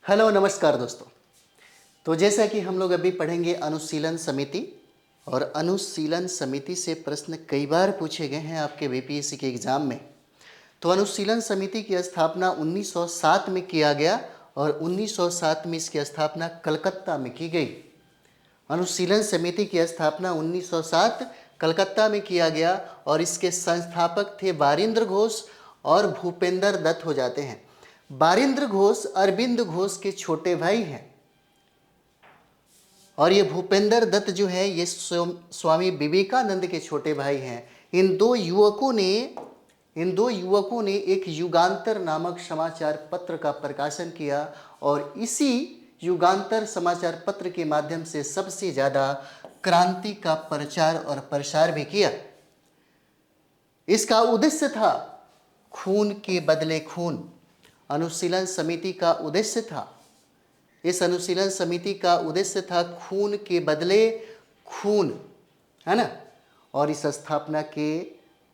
Hello नमस्कार दोस्तों। तो जैसा कि हम लोग अभी पढ़ेंगे अनुशीलन समिति, और अनुशीलन समिति से प्रश्न कई बार पूछे गए हैं आपके बीपीएससी के एग्ज़ाम में। तो अनुशीलन समिति की स्थापना 1907 में किया गया और 1907 में इसकी स्थापना कलकत्ता में की गई। अनुशीलन समिति की स्थापना 1907 कलकत्ता में किया गया और इसके संस्थापक थे बारिंद्र घोष और भूपेंद्र दत्त हो जाते हैं। बारिंद्र घोष अरविंद घोष के छोटे भाई हैं और ये भूपेंद्र दत्त जो है ये स्वामी विवेकानंद के छोटे भाई हैं। इन दो युवकों ने एक युगांतर नामक समाचार पत्र का प्रकाशन किया और इसी युगांतर समाचार पत्र के माध्यम से सबसे ज़्यादा क्रांति का प्रचार और प्रसार भी किया। इसका उद्देश्य था खून के बदले खून। अनुशीलन समिति का उद्देश्य था, इस अनुशीलन समिति का उद्देश्य था खून के बदले खून, है ना। और इस स्थापना के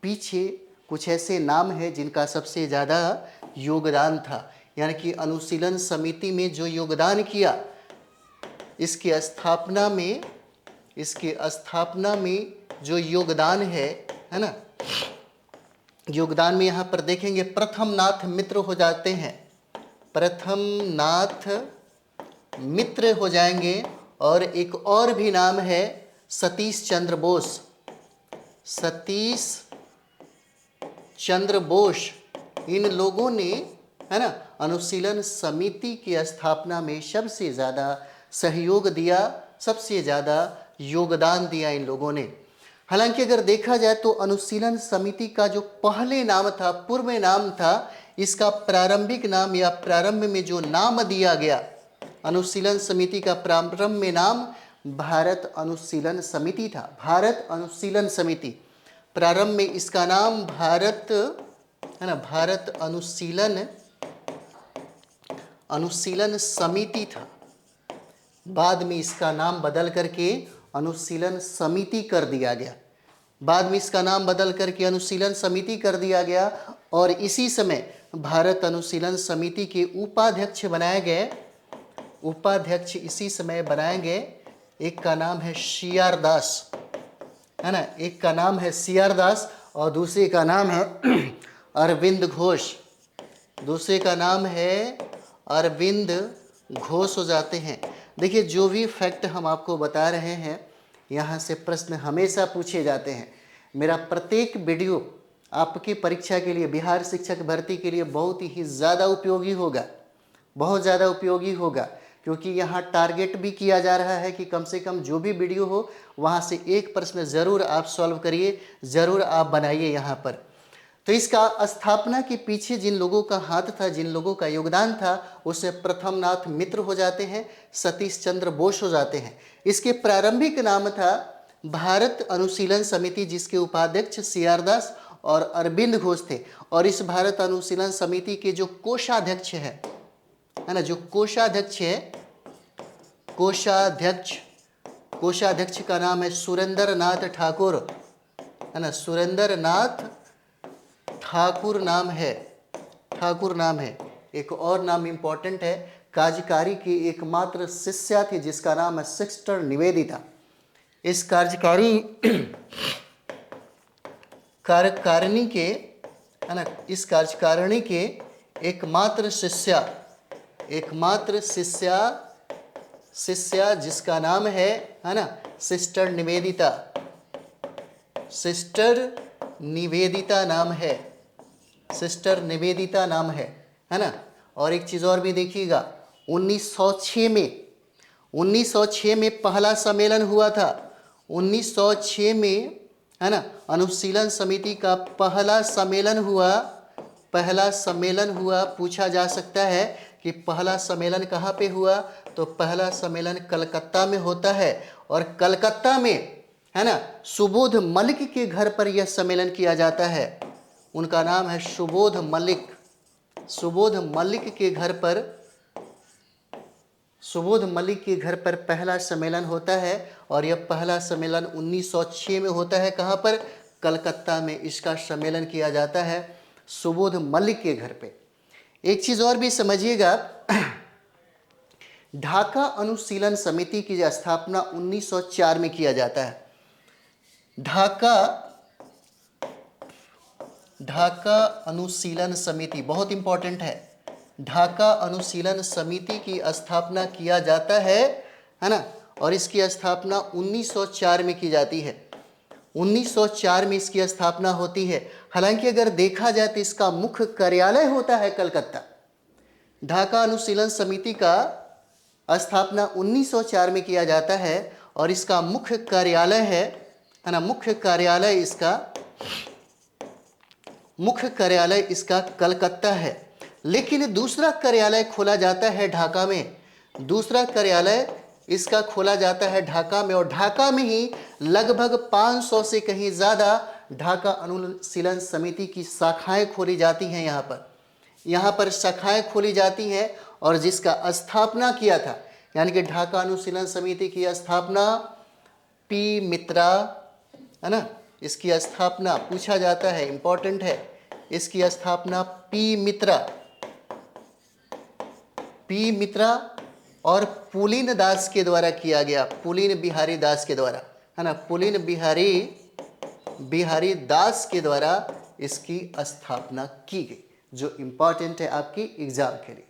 पीछे कुछ ऐसे नाम हैं जिनका सबसे ज़्यादा योगदान था, यानी कि अनुशीलन समिति में जो योगदान किया, इसके स्थापना में जो योगदान है ना, योगदान में यहाँ पर देखेंगे प्रथम नाथ मित्र हो जाते हैं, प्रथम नाथ मित्र हो जाएंगे। और एक और भी नाम है सतीश चंद्र बोस, सतीश चंद्र बोस। इन लोगों ने, है ना, अनुशीलन समिति की स्थापना में सबसे ज़्यादा सहयोग दिया, सबसे ज़्यादा योगदान दिया इन लोगों ने। हालांकि अगर देखा जाए तो अनुशीलन समिति का जो पहले नाम था, पूर्व नाम था, इसका प्रारंभिक नाम या प्रारंभ में जो नाम दिया गया, अनुशीलन समिति का प्रारंभ में नाम भारत अनुशीलन समिति था। भारत अनुशीलन समिति, प्रारंभ में इसका नाम भारत, है ना, भारत अनुशीलन समिति था। बाद में इसका नाम बदल करके अनुशीलन समिति कर दिया गया, बाद में इसका नाम बदल करके अनुशीलन समिति कर दिया गया। और इसी समय भारत अनुशीलन समिति के उपाध्यक्ष बनाए गए, उपाध्यक्ष इसी समय बनाए गए। एक का नाम है सीआर दास, है ना, एक का नाम है सीआर दास और दूसरे का नाम है अरविंद घोष, दूसरे का नाम है अरविंद घोष हो जाते हैं। देखिए, जो भी फैक्ट हम आपको बता रहे हैं, यहाँ से प्रश्न हमेशा पूछे जाते हैं। मेरा प्रत्येक वीडियो आपकी परीक्षा के लिए, बिहार शिक्षक भर्ती के लिए बहुत ही ज़्यादा उपयोगी होगा, बहुत ज़्यादा उपयोगी होगा, क्योंकि यहाँ टारगेट भी किया जा रहा है कि कम से कम जो भी वीडियो हो वहाँ से एक प्रश्न ज़रूर आप सॉल्व करिए, ज़रूर आप बनाइए यहाँ पर। तो इसका स्थापना के पीछे जिन लोगों का हाथ था, जिन लोगों का योगदान था, उसे प्रथम नाथ मित्र हो जाते हैं, सतीश चंद्र बोस हो जाते हैं। इसके प्रारंभिक नाम था भारत अनुशीलन समिति, जिसके उपाध्यक्ष सीआर दास और अरविंद घोष थे। और इस भारत अनुशीलन समिति के जो कोषाध्यक्ष है ना, जो कोषाध्यक्ष है, कोषाध्यक्ष का नाम है सुरेंद्र नाथ ठाकुर, है ना, सुरेंद्र नाथ ठाकुर नाम है, ठाकुर नाम है। एक और नाम इंपॉर्टेंट है, कार्यकारी की एकमात्र शिष्या थी जिसका नाम है सिस्टर निवेदिता। इस कार्यकारिणी के, है ना, इस कार्यकारिणी के एकमात्र शिष्या जिसका नाम है ना, सिस्टर निवेदिता, सिस्टर निवेदिता नाम है, सिस्टर निवेदिता नाम है ना। और एक चीज़ और भी देखिएगा, 1906 में पहला सम्मेलन हुआ था, 1906 में, है ना, अनुशीलन समिति का पहला सम्मेलन हुआ। पूछा जा सकता है कि पहला सम्मेलन कहाँ पे हुआ, तो पहला सम्मेलन कलकत्ता में होता है। और कलकत्ता में, है ना, सुबोध मलिक के घर पर यह सम्मेलन किया जाता है। उनका नाम है सुबोध मलिक। सुबोध मलिक के घर पर पहला सम्मेलन होता है और यह पहला सम्मेलन 1906 में होता है। कहाँ पर? कलकत्ता में इसका सम्मेलन किया जाता है सुबोध मलिक के घर पे। एक चीज़ और भी समझिएगा ढाका अनुशीलन समिति की स्थापना 1904 में किया जाता है। ढाका अनुशीलन समिति बहुत इंपॉर्टेंट है। ढाका अनुशीलन समिति की स्थापना किया जाता है ना, और इसकी स्थापना 1904 में की जाती है। 1904 में इसकी स्थापना होती है। हालांकि अगर देखा जाए तो इसका मुख्य कार्यालय होता है कलकत्ता। ढाका अनुशीलन समिति का स्थापना 1904 में किया जाता है और इसका मुख्य कार्यालय है ना, मुख्य कार्यालय इसका कलकत्ता है। लेकिन दूसरा कार्यालय खोला जाता है ढाका में। दूसरा कार्यालय इसका खोला जाता है ढाका में, और ढाका में ही लगभग 500 से कहीं ज़्यादा ढाका अनुशीलन समिति की शाखाएं खोली जाती हैं। यहाँ पर शाखाएं खोली जाती हैं, और जिसका स्थापना किया था, यानी कि ढाका अनुशीलन समिति की स्थापना पी मित्रा, है ना, इसकी स्थापना पूछा जाता है, इंपॉर्टेंट है, इसकी स्थापना पी मित्रा और पुलिन दास के द्वारा किया गया। पुलिन बिहारी दास के द्वारा, है ना, पुलिन बिहारी दास के द्वारा इसकी स्थापना की गई, जो इंपॉर्टेंट है आपकी एग्जाम के लिए।